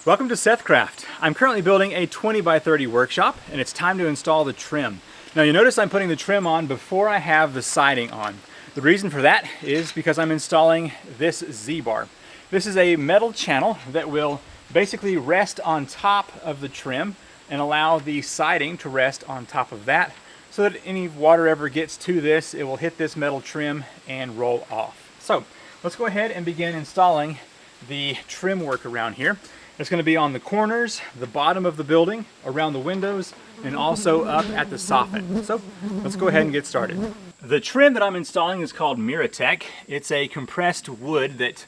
Welcome to SethCraft. I'm currently building a 20 by 30 workshop and it's time to install the trim. Now you notice I'm putting the trim on before I have the siding on. The reason for that is because I'm installing this Z-bar. This is a metal channel that will basically rest on top of the trim and allow the siding to rest on top of that so that any water ever gets to this, it will hit this metal trim and roll off. So let's go ahead and begin installing the trim work around here. It's going to be on the corners, the bottom of the building, around the windows, and also up at the soffit. So let's go ahead and get started. The trim that I'm installing is called Miratec. It's a compressed wood that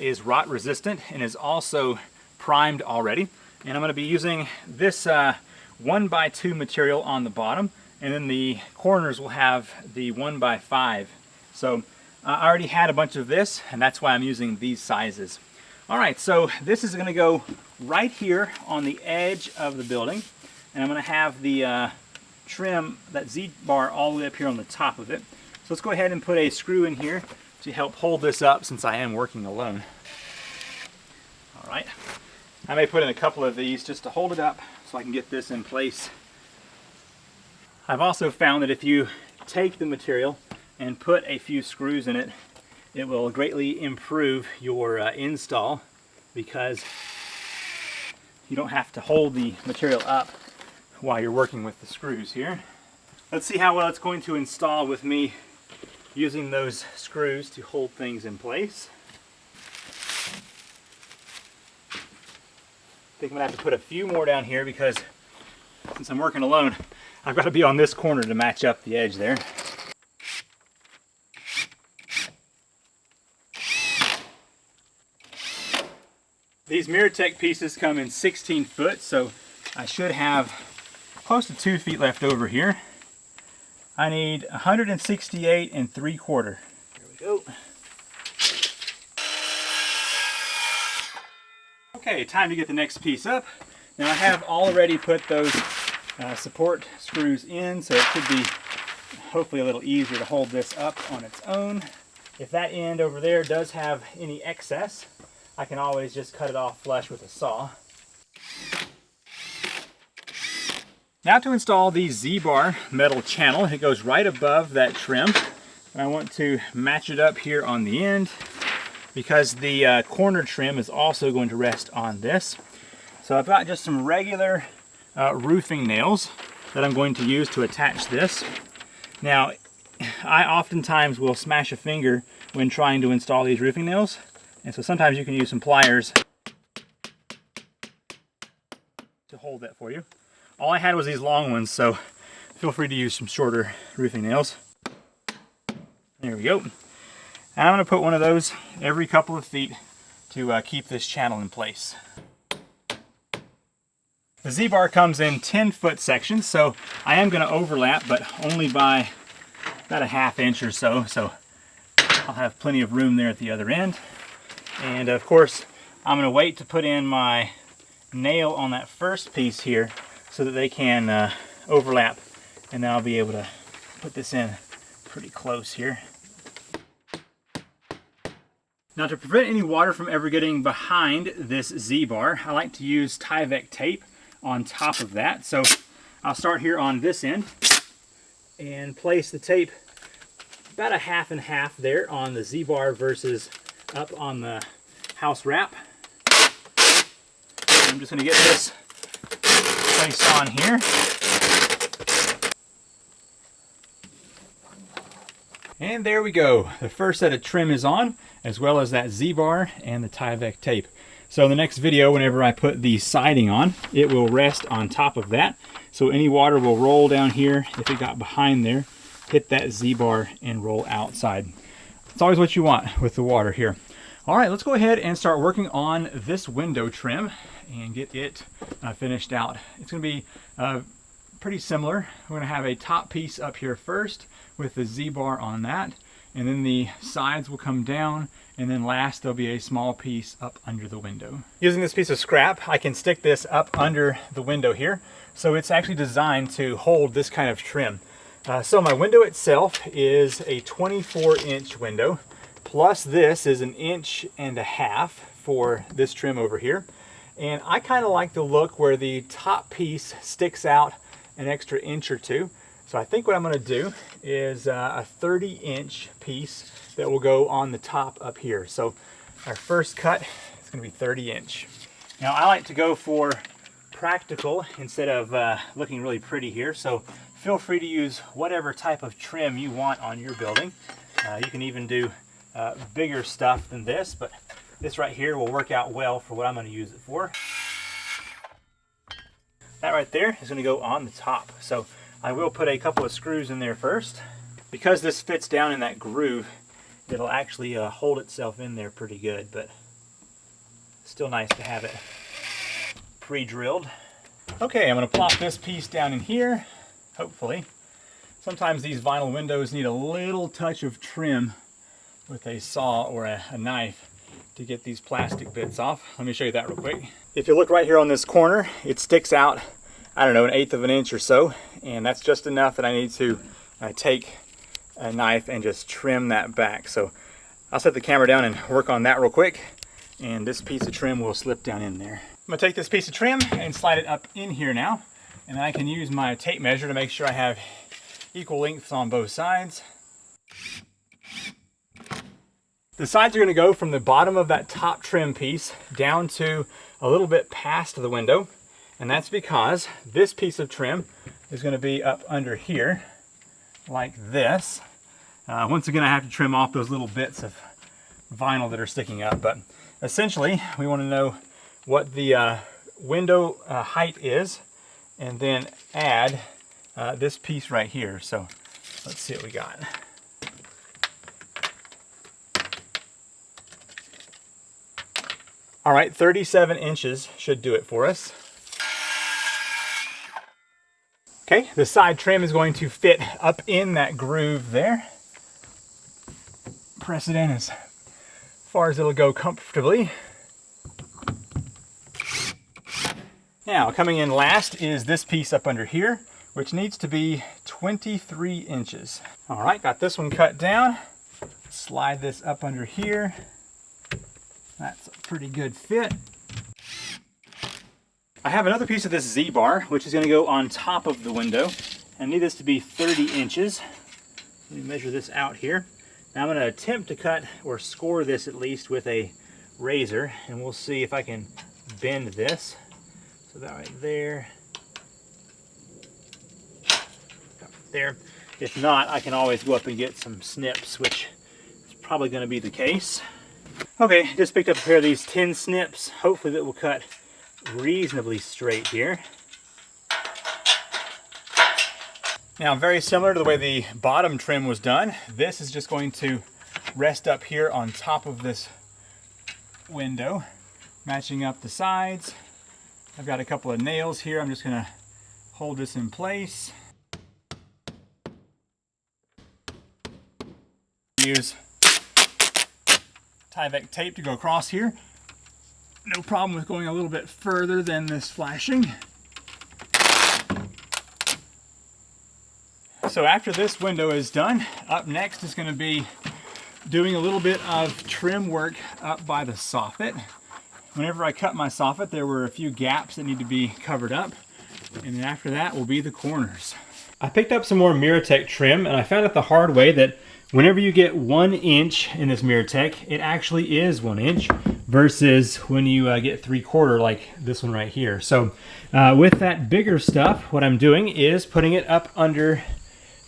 is rot resistant and is also primed already. And I'm going to be using this 1x2 material on the bottom, and then the corners will have the 1x5. So I already had a bunch of this, and that's why I'm using these sizes. All right, so this is going to go right here on the edge of the building, and I'm going to have the trim, that Z-bar, all the way up here on the top of it. So let's go ahead and put a screw in here to help hold this up since I am working alone. All right, I may put in a couple of these just to hold it up so I can get this in place. I've also found that if you take the material and put a few screws in it, it will greatly improve your install because you don't have to hold the material up while you're working with the screws here. Let's see how well it's going to install with me using those screws to hold things in place. I think I'm going to have to put a few more down here because since I'm working alone, I've got to be on this corner to match up the edge there. These Miratec pieces come in 16 foot, so I should have close to 2 feet left over here. I need 168 3/4. There we go. Okay, time to get the next piece up. Now I have already put those support screws in, so it should be hopefully a little easier to hold this up on its own. If that end over there does have any excess, I can always just cut it off flush with a saw. Now to install the Z-bar metal channel, it goes right above that trim. I want to match it up here on the end because the corner trim is also going to rest on this. So I've got just some regular roofing nails that I'm going to use to attach this. Now, I oftentimes will smash a finger when trying to install these roofing nails. And so sometimes you can use some pliers to hold that for you. All I had was these long ones, so feel free to use some shorter roofing nails. There we go. And I'm going to put one of those every couple of feet to keep this channel in place. The Z-bar comes in 10-foot sections, so I am going to overlap, but only by about a 1/2 inch or so. So I'll have plenty of room there at the other end. And of course, I'm going to wait to put in my nail on that first piece here so that they can overlap, and then I'll be able to put this in pretty close here. Now to prevent any water from ever getting behind this Z-bar, I like to use Tyvek tape on top of that. So I'll start here on this end and place the tape about a 1/2 and 1/2 there on the Z-bar versus up on the house wrap. I'm just going to get this placed on here. And there we go. The first set of trim is on, as well as that Z-bar and the Tyvek tape. So in the next video, whenever I put the siding on, it will rest on top of that. So any water will roll down here if it got behind there, hit that Z-bar and roll outside. It's always what you want with the water here. All right, let's go ahead and start working on this window trim and get it finished out. It's going to be pretty similar. We're going to have a top piece up here first with the Z-bar on that, and then the sides will come down, and then last there'll be a small piece up under the window. Using this piece of scrap, I can stick this up under the window here, so it's actually designed to hold this kind of trim. So my window itself is a 24-inch window. Plus this is 1.5 inches for this trim over here. And I kind of like the look where the top piece sticks out an extra inch or two. So I think what I'm going to do is a 30-inch piece that will go on the top up here. So our first cut is going to be 30-inch. Now I like to go for practical instead of looking really pretty here. So feel free to use whatever type of trim you want on your building. You can even do bigger stuff than this, but this right here will work out well for what I'm going to use it for. That right there is going to go on the top. So I will put a couple of screws in there first. Because this fits down in that groove, it'll actually hold itself in there pretty good, but still nice to have it pre-drilled. Okay, I'm going to plop this piece down in here, hopefully. Sometimes these vinyl windows need a little touch of trim with a saw or a knife to get these plastic bits off. Let me show you that real quick. If you look right here on this corner, it sticks out, I don't know, 1/8 of an inch or so, and that's just enough that I need to take a knife and just trim that back. So I'll set the camera down and work on that real quick, and this piece of trim will slip down in there. I'm gonna take this piece of trim and slide it up in here now, and then I can use my tape measure to make sure I have equal lengths on both sides. The sides are going to go from the bottom of that top trim piece down to a little bit past the window, and that's because this piece of trim is going to be up under here like this. Once again, I have to trim off those little bits of vinyl that are sticking up, but essentially we want to know what the window height is and then add this piece right here. So let's see what we got. All right, 37 inches should do it for us. Okay, the side trim is going to fit up in that groove there. Press it in as far as it'll go comfortably. Now, coming in last is this piece up under here, which needs to be 23 inches. All right, got this one cut down. Slide this up under here. That's a pretty good fit. I have another piece of this Z-bar, which is going to go on top of the window. I need this to be 30 inches. Let me measure this out here. Now I'm going to attempt to cut or score this at least with a razor, and we'll see if I can bend this. So that right there. There. If not, I can always go up and get some snips, which is probably going to be the case. Okay, just picked up a pair of these 10 snips. Hopefully that will cut reasonably straight here. Now, very similar to the way the bottom trim was done, this is just going to rest up here on top of this window, matching up the sides. I've got a couple of nails here. I'm just going to hold this in place. Use Tyvek tape to go across here. No problem with going a little bit further than this flashing. So after this window is done, up next is going to be doing a little bit of trim work up by the soffit. Whenever I cut my soffit, there were a few gaps that need to be covered up, and then after that will be the corners. I picked up some more Miratec trim, and I found out the hard way that whenever you get 1 inch in this Miratec, it actually is 1 inch versus when you get 3/4 like this one right here. So with that bigger stuff, what I'm doing is putting it up under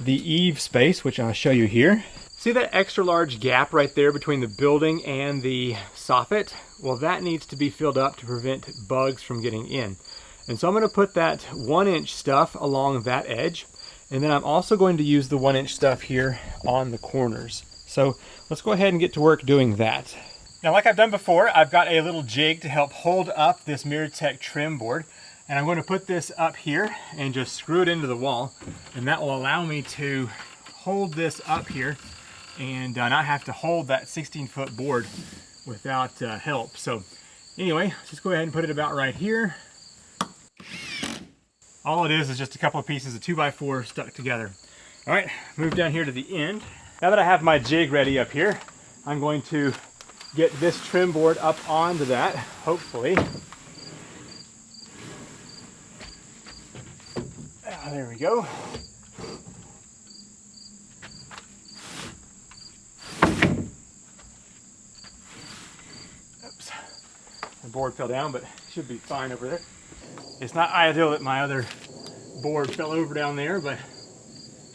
the eave space, which I'll show you here. See that extra large gap right there between the building and the soffit? Well, that needs to be filled up to prevent bugs from getting in. And so I'm going to put that 1 inch stuff along that edge. And then I'm also going to use the 1 inch stuff here on the corners. So let's go ahead and get to work doing that. Now, like I've done before, I've got a little jig to help hold up this Miratec trim board. And I'm going to put this up here and just screw it into the wall. And that will allow me to hold this up here and not have to hold that 16-foot board without help. So anyway, let's just go ahead and put it about right here. All it is just a couple of pieces of 2x4 stuck together. All right, move down here to the end. Now that I have my jig ready up here, I'm going to get this trim board up onto that, hopefully. there we go. Oops, the board fell down, but should be fine over there. It's not ideal that my other board fell over down there, but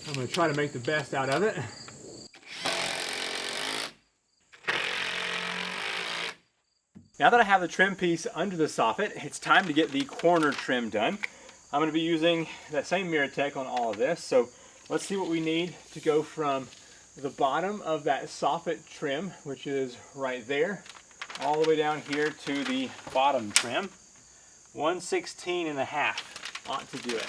I'm going to try to make the best out of it. Now that I have the trim piece under the soffit, it's time to get the corner trim done. I'm going to be using that same Miratec on all of this. So let's see what we need to go from the bottom of that soffit trim, which is right there, all the way down here to the bottom trim. 1/16.5 ought to do it.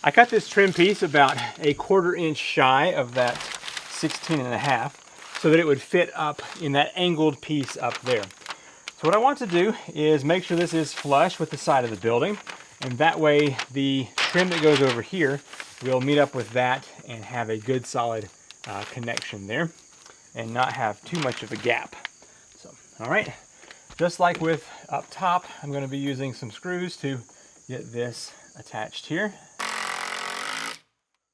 I cut this trim piece about 1/4 inch shy of that 16.5 so that it would fit up in that angled piece up there. So what I want to do is make sure this is flush with the side of the building, and that way the trim that goes over here will meet up with that and have a good solid connection there and not have too much of a gap. So, all right, just like with up top, I'm going to be using some screws to get this attached here.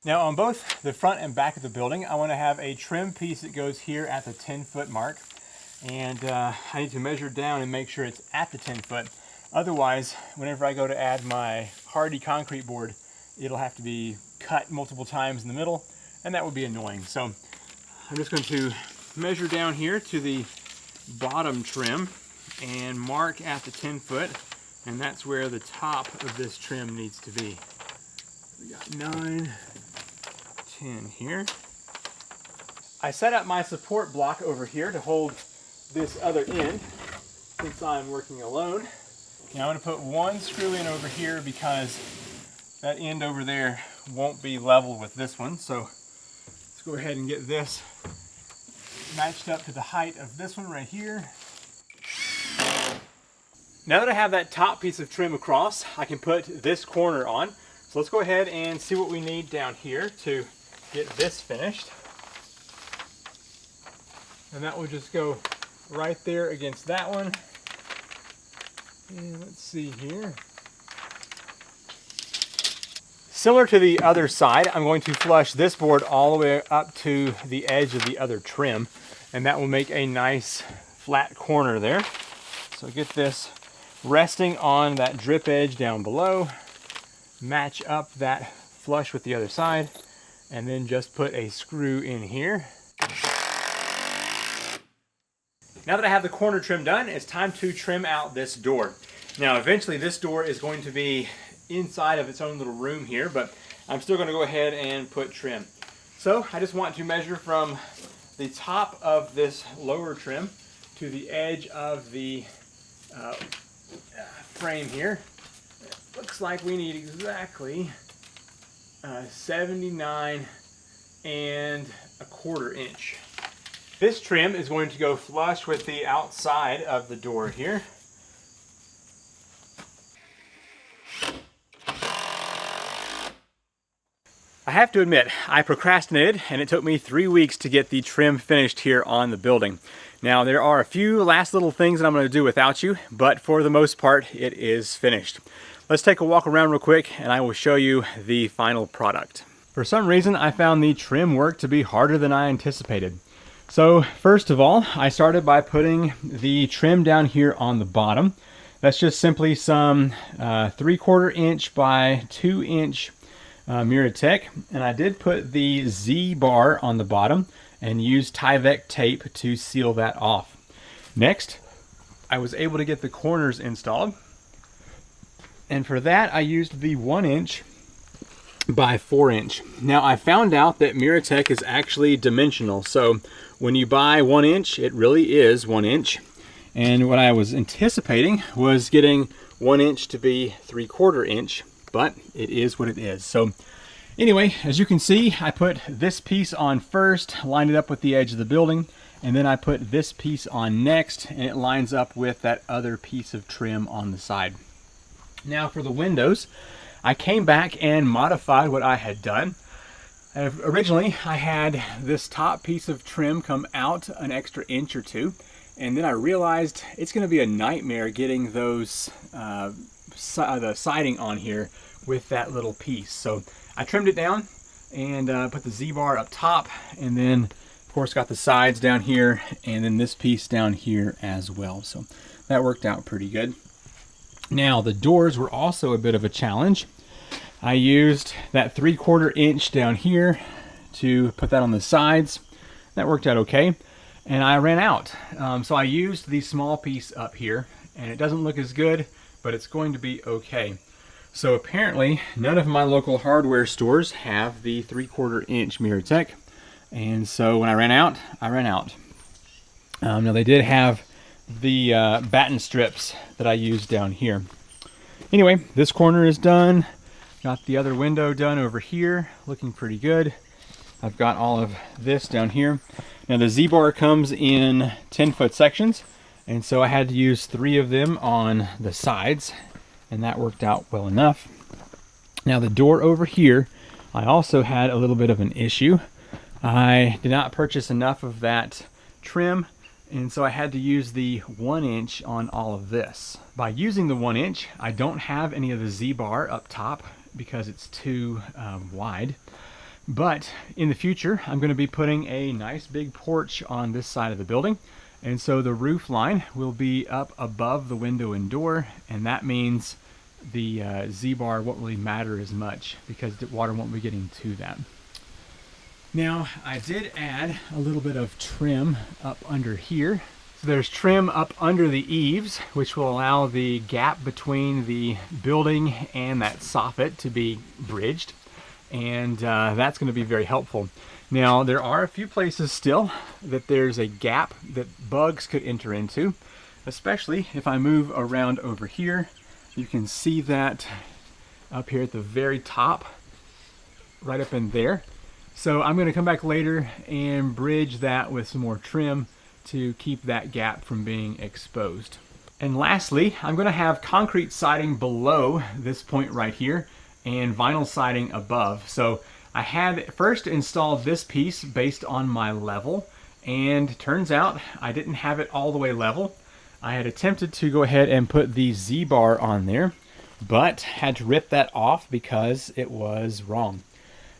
Now on both the front and back of the building, I want to have a trim piece that goes here at the 10-foot mark. And I need to measure down and make sure it's at the 10 foot. Otherwise, whenever I go to add my hardy concrete board, it'll have to be cut multiple times in the middle, and that would be annoying. So I'm just going to measure down here to the bottom trim and mark at the 10 foot, and that's where the top of this trim needs to be. We got 9, 10 here. I set up my support block over here to hold this other end since I'm working alone. Now I'm going to put one screw in over here because that end over there won't be level with this one. So let's go ahead and get this matched up to the height of this one right here. Now that I have that top piece of trim across, I can put this corner on. So let's go ahead and see what we need down here to get this finished. And that will just go right there against that one. And let's see here. Similar to the other side, I'm going to flush this board all the way up to the edge of the other trim, and that will make a nice flat corner there. So get this resting on that drip edge down below, match up that flush with the other side, and then just put a screw in here. Now that I have the corner trim done, it's time to trim out this door. Now eventually this door is going to be inside of its own little room here, but I'm still going to go ahead and put trim. So I just want to measure from the top of this lower trim to the edge of the frame here. It looks like we need exactly 79.25 inch. This trim is going to go flush with the outside of the door here. I have to admit, I procrastinated and it took me 3 weeks to get the trim finished here on the building. Now there are a few last little things that I'm going to do without you, but for the most part it is finished. Let's take a walk around real quick and I will show you the final product. For some reason I found the trim work to be harder than I anticipated. So first of all, I started by putting the trim down here on the bottom. That's just simply some 3/4 inch by 2 inch Miratec, and I did put the Z bar on the bottom and used Tyvek tape to seal that off. Next, I was able to get the corners installed, and for that I used the 1 inch by 4 inch. Now I found out that Miratec is actually dimensional, so when you buy 1 inch, it really is 1 inch. And what I was anticipating was getting 1 inch to be 3/4 inch, but it is what it is. So anyway, as you can see, I put this piece on first, lined it up with the edge of the building, and then I put this piece on next, and it lines up with that other piece of trim on the side. Now for the windows, I came back and modified what I had done. Originally, I had this top piece of trim come out an extra inch or two, And then I realized it's going to be a nightmare getting those the siding on here with that little piece. So I trimmed it down and put the Z-bar up top, and then of course got the sides down here, and then this piece down here as well. So that worked out pretty good. Now the doors were also a bit of a challenge. I used that 3/4 inch down here to put that on the sides. That worked out okay. And I ran out. So I used the small piece up here, and it doesn't look as good, but it's going to be okay. So apparently none of my local hardware stores have the 3/4 inch Miratec. And so when I ran out, I ran out. Now they did have the batten strips that I used down here. Anyway, this corner is done. Got the other window done over here, looking pretty good. I've got all of this down here. Now the Z-bar comes in 10-foot sections, and so I had to use 3 of them on the sides, and that worked out well enough. Now the door over here, I also had a little bit of an issue. I did not purchase enough of that trim, and so I had to use the 1 inch on all of this. By using the 1 inch, I don't have any of the Z-bar up top because it's too wide. But in the future, I'm going to be putting a nice big porch on this side of the building. And so the roof line will be up above the window and door, and that means the Z-bar won't really matter as much because the water won't be getting to that. Now, I did add a little bit of trim up under here. So there's trim up under the eaves, which will allow the gap between the building and that soffit to be bridged. And that's going to be very helpful. Now, there are a few places still that there's a gap that bugs could enter into, especially if I move around over here. You can see that up here at the very top, right up in there. So I'm going to come back later and bridge that with some more trim to keep that gap from being exposed. And lastly, I'm going to have concrete siding below this point right here and vinyl siding above. So I had first installed this piece based on my level, and turns out I didn't have it all the way level. I had attempted to go ahead and put the Z-bar on there, but had to rip that off because it was wrong.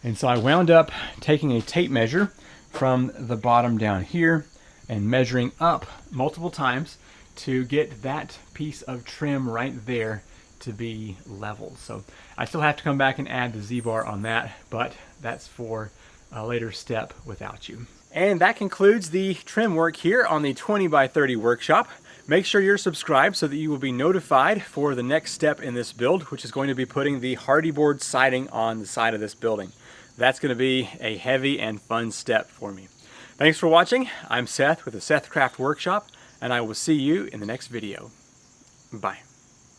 And so I wound up taking a tape measure from the bottom down here and measuring up multiple times to get that piece of trim right there to be level. So I still have to come back and add the Z-bar on that, but that's for a later step without you. And that concludes the trim work here on the 20x30 workshop. Make sure you're subscribed so that you will be notified for the next step in this build, which is going to be putting the hardy board siding on the side of this building. That's going to be a heavy and fun step for me. Thanks for watching. I'm Seth with the SethCraft Workshop, and I will see you in the next video. Bye.